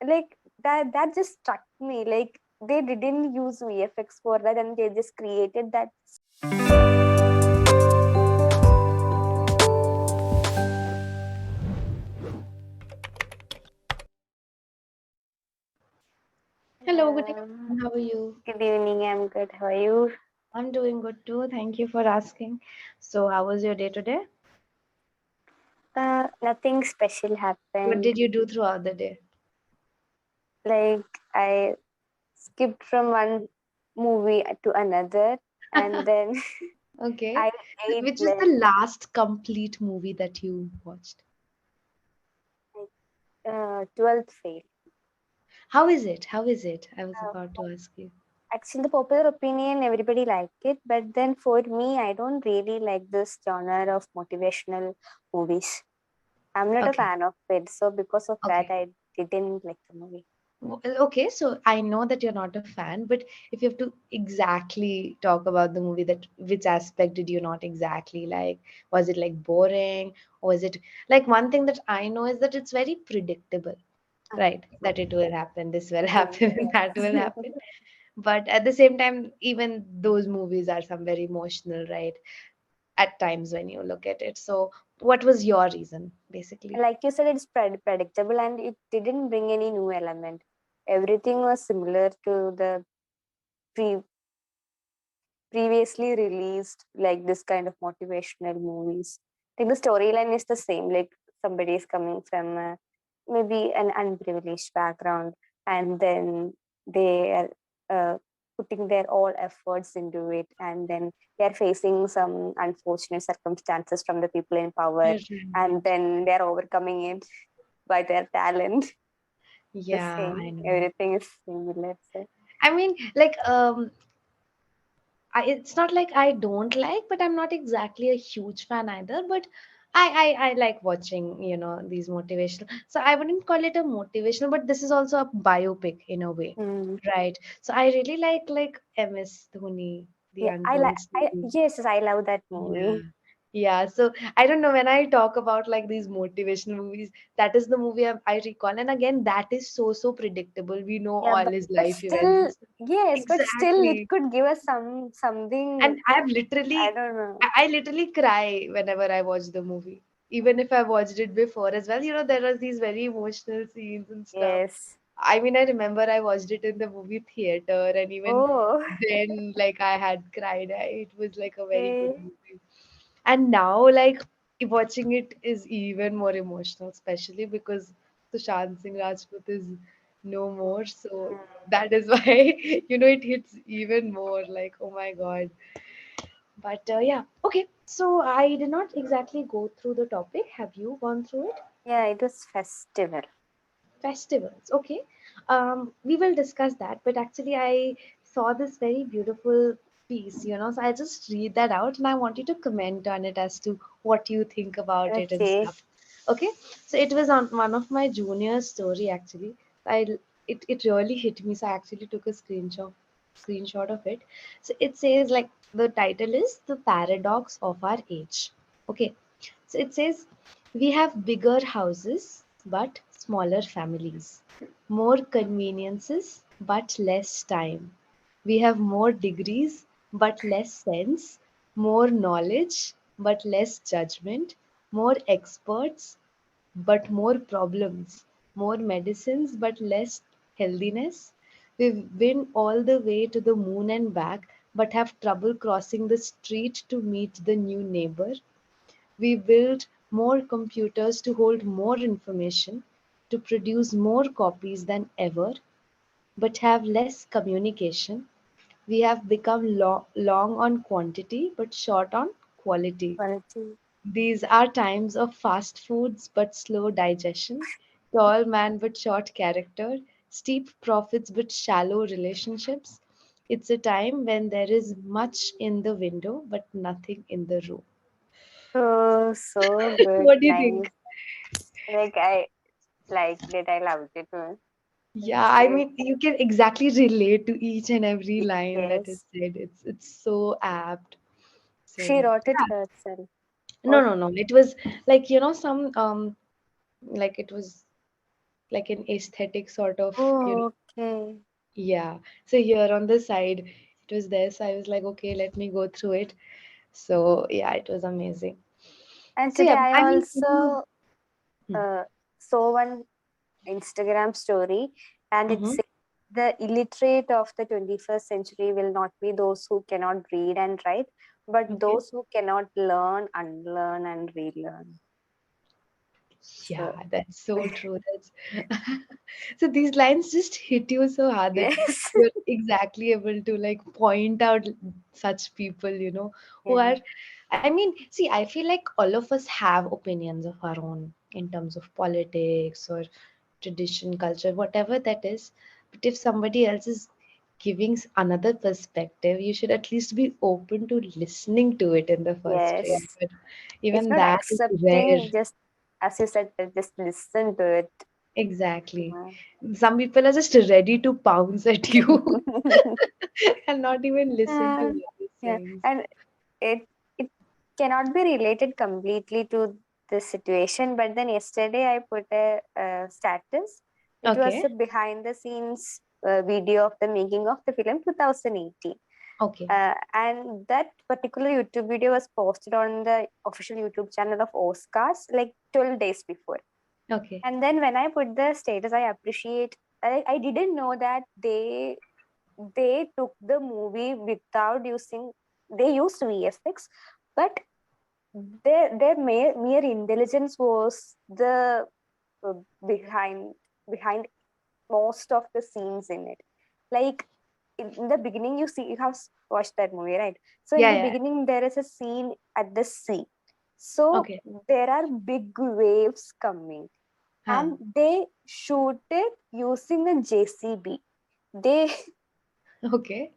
like that just struck me. Like they didn't use VFX for that, and they just created that. Hello, good Uh, evening. How are you? Good evening. I'm good. How are you? I'm doing good too. Thank you for asking. So, how was your day today? Nothing special What happened. did you do throughout the day? Like I skipped from one movie to another, and then Okay. I ate Which is the like last complete movie that you watched? 12th fail. How is it? How is it? I was Uh, about to ask you. Actually, the popular opinion, everybody liked it, but then for me, I don't really like this genre of motivational movies. I'm not a Okay. fan of it, so because of that, Okay. I didn't like the movie. Okay, so I know that you're not a fan, but if you have to exactly talk about the movie, that which aspect did you not exactly like? Was it like boring, or was it like one thing that I know is that it's very predictable, right? That it will happen, this will happen, and that will Yes. happen. But at the same time, even those movies are some very emotional, right? At times when you look at it. So, what was your reason, basically? Like you said, it's predictable and it didn't bring any new element. Everything was similar to the pre- previously released, like this kind of motivational movies. I think the storyline is the same. Like somebody is coming from maybe an unprivileged background, and then they are putting their all efforts into it, and then they are facing some unfortunate circumstances from the people in power, and Right. then they are overcoming it by their talent. The Yeah, I same, know. everything is similar. So. I mean, like, it's not like I don't like, but I'm not exactly a huge fan either. But I like watching, these motivational. So I wouldn't call it a motivational, but this is also a biopic in a way, Mm. right? So I really like MS Dhoni, the Yeah, I like. untold I story. yes, yes, I love that Yeah. movie. Yeah, so I don't know when I talk about like these motivational movies, that is the movie I recall. And again, that is so predictable. We know Yeah, all his but life events still, and stuff. yes, but still, it Exactly. could give us something. And I've I literally, don't know. I literally cry whenever I watch the movie. Even if I watched it before as well, there are these very emotional scenes and stuff. Yes. I mean, I remember I watched it in the movie theater, and even Oh. then, like, I had cried. It was like a very good Okay. movie. And now, like, watching it is even more emotional, especially because Sushant Singh Rajput is no more. So that is why, it hits even more like, oh my God. But yeah, okay. So I did not exactly go through the topic. Have you gone through it? Yeah, it was festival. Festivals. Okay. We will discuss that. But actually, I saw this very beautiful piece. So I just read that out and I want you to comment on it as to what you think about it and Okay. stuff. Okay. So it was on one of my junior's story actually. It really hit me. So I actually took a screenshot of it. So it says like the title is The Paradox of Our Age. Okay. So it says we have bigger houses but smaller families, more conveniences but less time. We have more degrees but less sense, more knowledge but less judgment, more experts but more problems, more medicines but less healthiness. We've been all the way to the moon and back but have trouble crossing the street to meet the new neighbor. We build more computers to hold more information, to produce more copies than ever, but have less communication. We have become long on quantity but short on quality. Quality. These are times of fast foods but slow digestion, tall man but short character, steep profits but shallow relationships. It's a time when there is much in the window but nothing in the room. Oh, so good. What do you Nice. think? Like I liked it. I loved it. Yeah, It's I like mean, you can exactly relate to each and every line that is yes. said. It's so apt. So She wrote it yeah, herself. no, Or no, no. It was like some like it was like an aesthetic sort of, Oh, okay. yeah. So here on the side, it was there. So I was like, okay, let me go through it. So yeah, it was amazing. And So today yeah, I I mean, also hmm. uh, saw one Instagram story, and it Mm-hmm. says the illiterate of the 21st century will not be those who cannot read and write, but Okay. those who cannot learn, unlearn, and relearn. Yeah, So, that's so true. That's so these lines just hit you so hard that yes. you're exactly able to like point out such people, who Yeah. are, I mean, see, I feel like all of us have opinions of our own in terms of politics or tradition, culture, whatever that is. But if somebody else is giving another perspective, you should at least be open to listening to it in the first place. Yes. But If even not that is rare. accepting, just as you said, just listen to it. Exactly. Yeah. Some people are just ready to pounce at you and not even listen to Uh, what you're yeah. saying. And it cannot be related completely to this situation. But then yesterday I put a status. It was Okay. a behind the scenes video of the making of the film 2018. Okay. And that particular YouTube video was posted on the official YouTube channel of Oscars like 12 days before. Okay. And then when I put the status, I appreciate. I didn't know that they took the movie without using. They used VFX, but their mere intelligence was the uh, behind behind most of the scenes in it. Like in the beginning, you have watched that movie, right? So in Yeah, the yeah. beginning, there is a scene at the sea. So Okay. there are big waves coming, Huh. and they shoot it using a JCB. They Okay.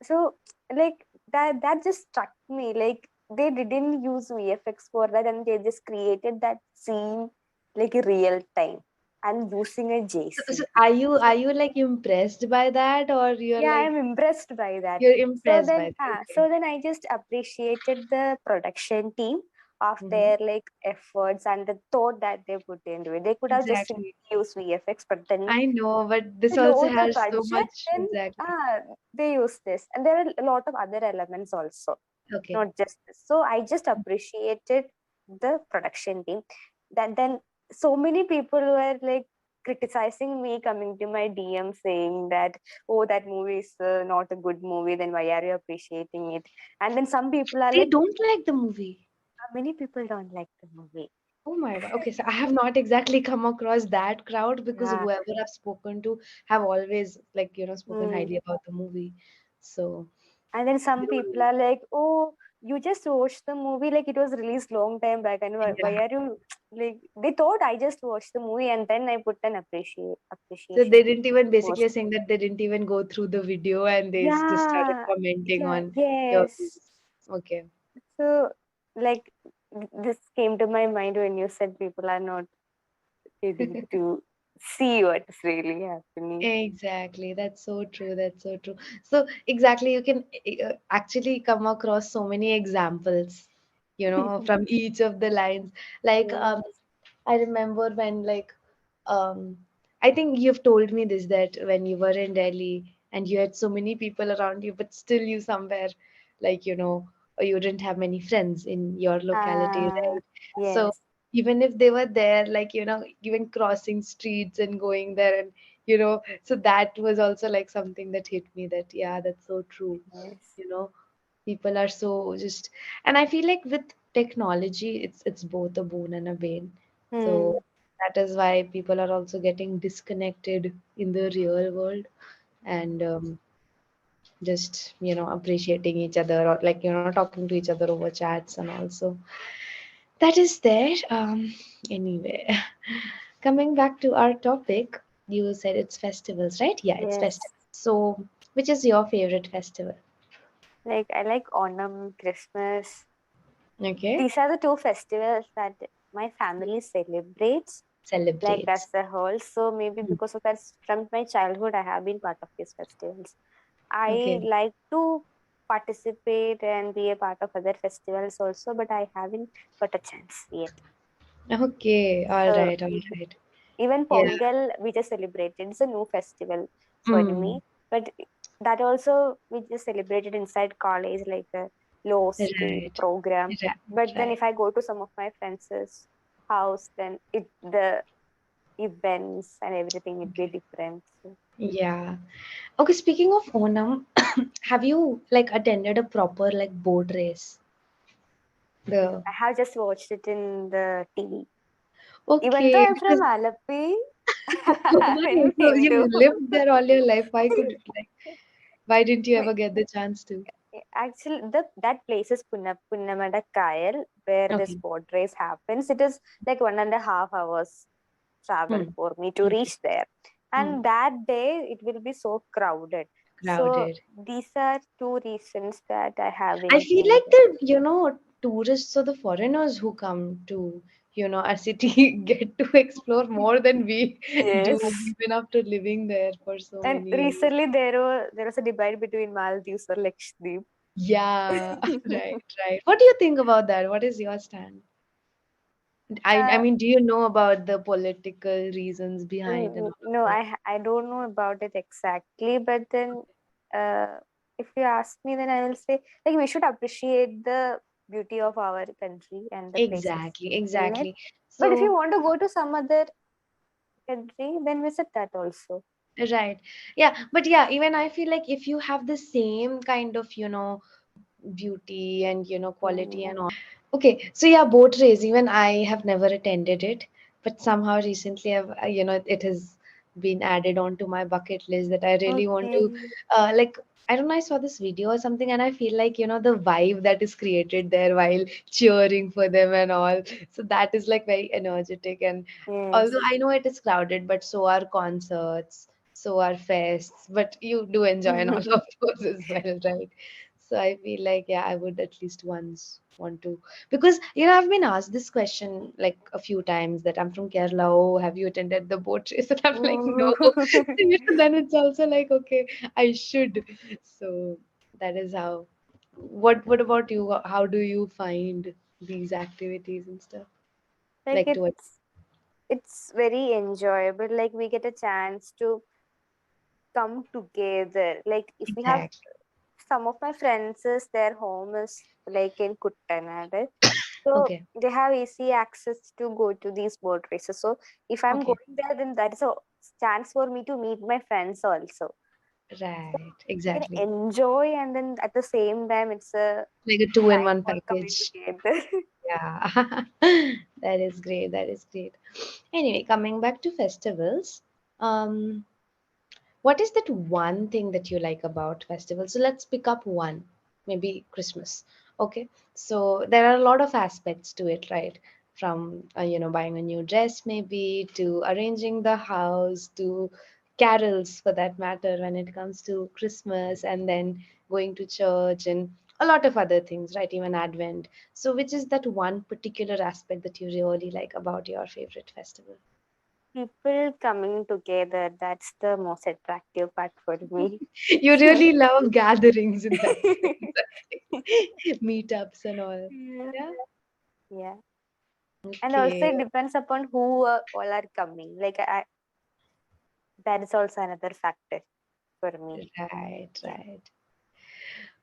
so like that just struck me. Like they didn't use VFX for that, and they just created that scene like real time and using a So JCB. are you like impressed by that, or you're Yeah, I like am impressed by that. you're impressed by that? So Okay. then I just appreciated the production team of Mm-hmm. their like efforts and the thought that they put into it. They could have just simply Exactly. used VFX, but then I know, but this low also the has so budget, much. then Exactly. they use this, and there are a lot of other elements also, Okay. not just this. So I just appreciated the production team. That then so many people were like criticizing me, coming to my DM saying that, oh, that movie is not a good movie, then why are you appreciating it? And then some people are They like, don't like the movie. many people don't like the movie. Oh my God. Okay, so I have not exactly come across that crowd because Yeah. whoever I've spoken to have always like, spoken Hmm. highly about the movie. So, And then I some don't people know. are like, "Oh, you just watched the movie like it was released long time back, and why Yeah. are you like?" They thought I just watched the movie, and then I put an So they appreciation didn't even basically post. saying that they didn't even go through the video and they just started Yeah, commenting yeah, on your yes. views. Okay. So like this came to my mind when you said people are not able to see what's really happening. Exactly. That's so true. That's so true. So exactly, you can actually come across so many examples, from each of the lines. Like, Yes. I remember when like um I think you've told me this that when you were in Delhi and you had so many people around you, but still you somewhere like you didn't have many friends in your locality, Ah, right? So yes. even if they were there, like even crossing streets and going there, and so that was also like something that hit me that yeah, that's so true. Yes. You know, people are so just, and I feel like with technology, it's both a boon and a bane. Hmm. So that is why people are also getting disconnected in the real world and just appreciating each other or like talking to each other over chats and also that is there. Anyway, coming back to our topic, you said it's festivals, right? Yeah, it's Yes. festivals. So, which is your favorite festival? Like I like Onam, Christmas. Okay, These are the two festivals that my family celebrates like as celebrates. a whole. So maybe Hmm. because of that, from my childhood, I have been part of these festivals. I Okay, like to participate and be a part of other festivals also, but I haven't got a chance yet. okay, all So right, all right. Even Yeah. Pongal, we just celebrated. It's a new festival for Mm. me, but that also we just celebrated inside college, like a low scale Right. program. Right. But then Right. if I go to some of my friends' house, then the events and everything would be Okay. different. So Yeah. Okay, speaking of Onam, have you like attended a proper like boat race? The I have just watched it in the TV. Even though okay, I'm from because Alapi, why? I'm So Hindu. you lived there all your life. Why could like why didn't you ever get the chance to? Actually, that place is Punnamada Kayal, where this Okay. boat race happens. It is like 1.5 hours travel Hmm. for me to Okay. reach there. Hmm. And that day, it will be so crowded. So Crowded. these are two reasons that I I haven't feel been like there. the tourists or the foreigners who come to our city get to explore more than we do, Yes. even after living there for so And many years. recently, there was a debate between Maldives or Lakshadweep. Yeah, right, right. What do you think about that? What is your stand? I uh, mean, do you know about the political reasons behind and all no, of I don't know about it exactly, but then uh, if you ask me, then I will say like we should appreciate the beauty of our country and the that? places Exactly, in it. exactly. But if you So, want to go to some other country, then visit that also. right. Yeah, but yeah, even I feel like if you have the same kind of, beauty and, quality and Mm. all. Okay, so yeah, boat race. Even I have never attended it, but somehow recently it has been added onto my bucket list that I really want to, Okay. like, I don't know, I saw this video or something, and I feel like, the vibe that is created there while cheering for them and all. So that is like very energetic. And although Yes. I know it is crowded, but so are concerts, so are fests, but you do enjoy and all of those as well, right? So I feel like, yeah, I would at least once want to, because I've been asked this question like a few times that I'm from Kerala. Oh, have you attended the boat race? And I'm like, no. Then it's also like, okay, I should. So that is how. What about you? How do you find these activities and stuff? Like Like to it? it's very enjoyable. Like we get a chance to come together. Like if we have Exactly. some of my friends, is their home is like in Kuttanad. So Okay. they have easy access to go to these boat races. So if I'm Okay. going there, then that is a chance for me to meet my friends also. So Right. we can Exactly. enjoy, and then at the same time, it's a Like a two in time one for coming package. together. Yeah, that is great. That is great. Anyway, coming back to festivals, um, what is that one thing that you like about festivals? So let's pick up one, maybe Christmas. Okay, so there are a lot of aspects to it, right? From buying a new dress, maybe to arranging the house, to carols for that matter when it comes to Christmas, and then going to church and a lot of other things, right? Even Advent. So, which is that one particular aspect that you really like about your favorite festival? People coming together, that's the most attractive part for me. You really love gatherings in that sense, meetups and all. Yeah. Yeah. Yeah. And also Okay. it depends upon who all are coming. Like that is also another factor for me. Right, Yeah. right.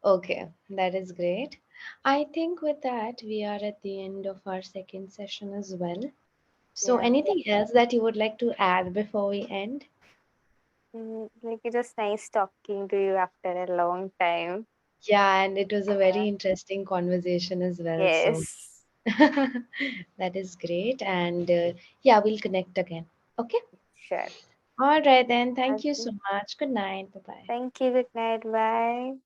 Okay, that is great. I think with that, we are at the end of our second session as well. So, Yeah. anything else that you would like to add before we end? Like it was nice talking to you after a long time. Yeah, and it was a Yeah. very interesting conversation as well. So, Yes. that is great. And yeah, we'll connect again. Okay. Sure. All right, then. Thank you Okay. so much. Good night. Bye bye. Thank you. Good night. Bye.